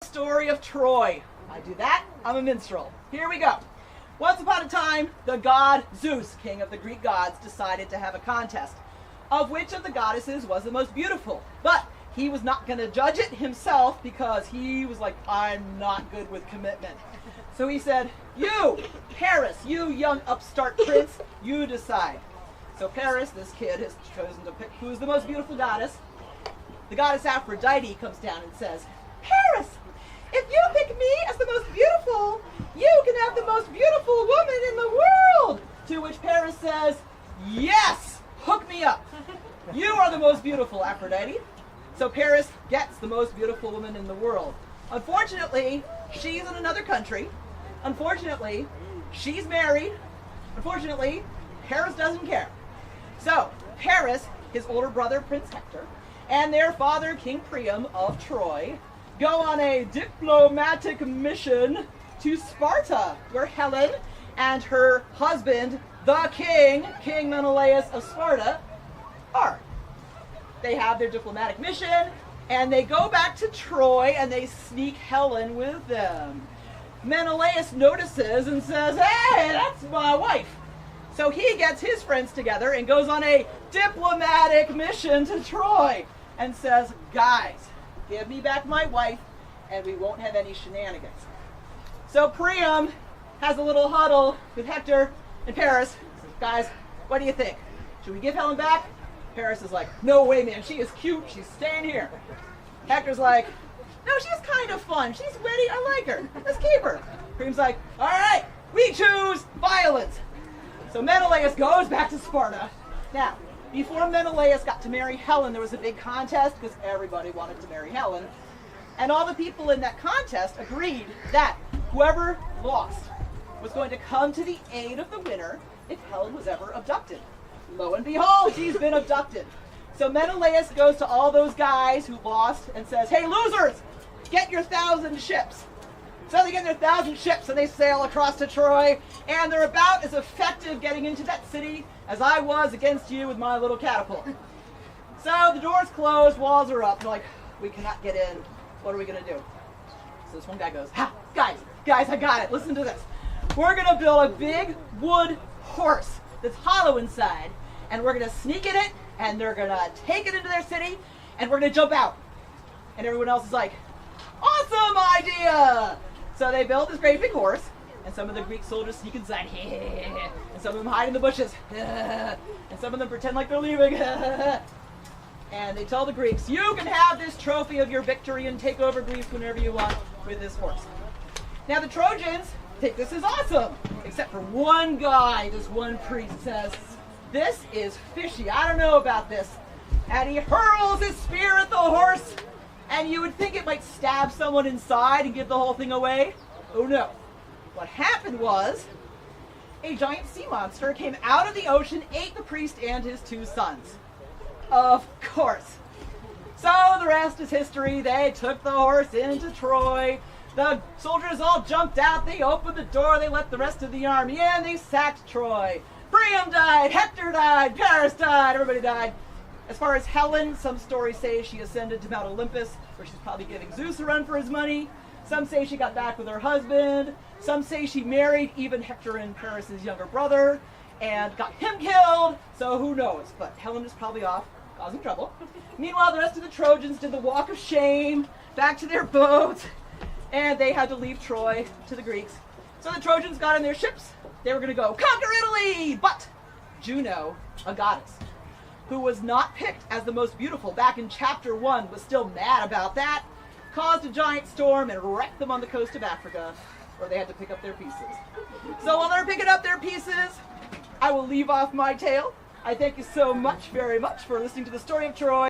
Story of Troy. I do that, I'm a minstrel. Here we go. Once upon a time, the god Zeus, king of the Greek gods, decided to have a contest of which of the goddesses was the most beautiful. But he was not going to judge it himself because he was like, I'm not good with commitment. So he said, you, Paris, you young upstart prince, you decide. So Paris, this kid, has chosen to pick who's the most beautiful goddess. The goddess Aphrodite comes down and says, Paris, if you pick me as the most beautiful, you can have the most beautiful woman in the world. To which Paris says, yes, hook me up. You are the most beautiful, Aphrodite. So Paris gets the most beautiful woman in the world. Unfortunately, she's in another country. Unfortunately, she's married. Unfortunately, Paris doesn't care. So Paris, his older brother, Prince Hector, and their father, King Priam of Troy, go on a diplomatic mission to Sparta, where Helen and her husband, the king, King Menelaus of Sparta, are. They have their diplomatic mission, and they go back to Troy, and they sneak Helen with them. Menelaus notices and says, hey, that's my wife. So he gets his friends together and goes on a diplomatic mission to Troy and says, guys, give me back my wife, and we won't have any shenanigans. So Priam has a little huddle with Hector and Paris. He says, guys, what do you think? Should we give Helen back? Paris is like, no way, man. She is cute. She's staying here. Hector's like, no, she's kind of fun. She's witty. I like her. Let's keep her. Priam's like, all right, we choose violence. So Menelaus goes back to Sparta. Now, before Menelaus got to marry Helen, there was a big contest because everybody wanted to marry Helen. And all the people in that contest agreed that whoever lost was going to come to the aid of the winner if Helen was ever abducted. Lo and behold, she's been abducted. So Menelaus goes to all those guys who lost and says, hey, losers, get your 1,000 ships. So they get their 1,000 ships and they sail across to Troy, and they're about as effective getting into that city as I was against you with my little catapult. So the doors closed, walls are up. They're like, we cannot get in. What are we going to do? So this one guy goes, ha, guys, I got it. Listen to this. We're going to build a big wood horse that's hollow inside, and we're going to sneak in it, and they're going to take it into their city, and we're going to jump out. And everyone else is like, awesome idea! So they build this great big horse, and some of the Greek soldiers sneak inside, and some of them hide in the bushes, and some of them pretend like they're leaving. And they tell the Greeks, you can have this trophy of your victory and take over Greece whenever you want with this horse. Now the Trojans think this is awesome, except for one guy, this one priest says, this is fishy, I don't know about this. And he hurls his spear at the horse, and you would think it might stab someone inside and give the whole thing away. Oh no. What happened was, a giant sea monster came out of the ocean, ate the priest and his 2 sons. Of course. So the rest is history. They took the horse into Troy. The soldiers all jumped out. They opened the door. They let the rest of the army in. They sacked Troy. Priam died. Hector died. Paris died. Everybody died. As far as Helen, some stories say she ascended to Mount Olympus, where she's probably giving Zeus a run for his money. Some say she got back with her husband. Some say she married even Hector and Paris' younger brother and got him killed. So who knows? But Helen is probably off, causing trouble. Meanwhile, the rest of the Trojans did the walk of shame back to their boats, and they had to leave Troy to the Greeks. So the Trojans got in their ships. They were going to go conquer Italy. But Juno, a goddess, who was not picked as the most beautiful back in chapter 1, was still mad about that, caused a giant storm and wrecked them on the coast of Africa, where they had to pick up their pieces. So while they're picking up their pieces, I will leave off my tale. I thank you so much, very much, for listening to the story of Troy.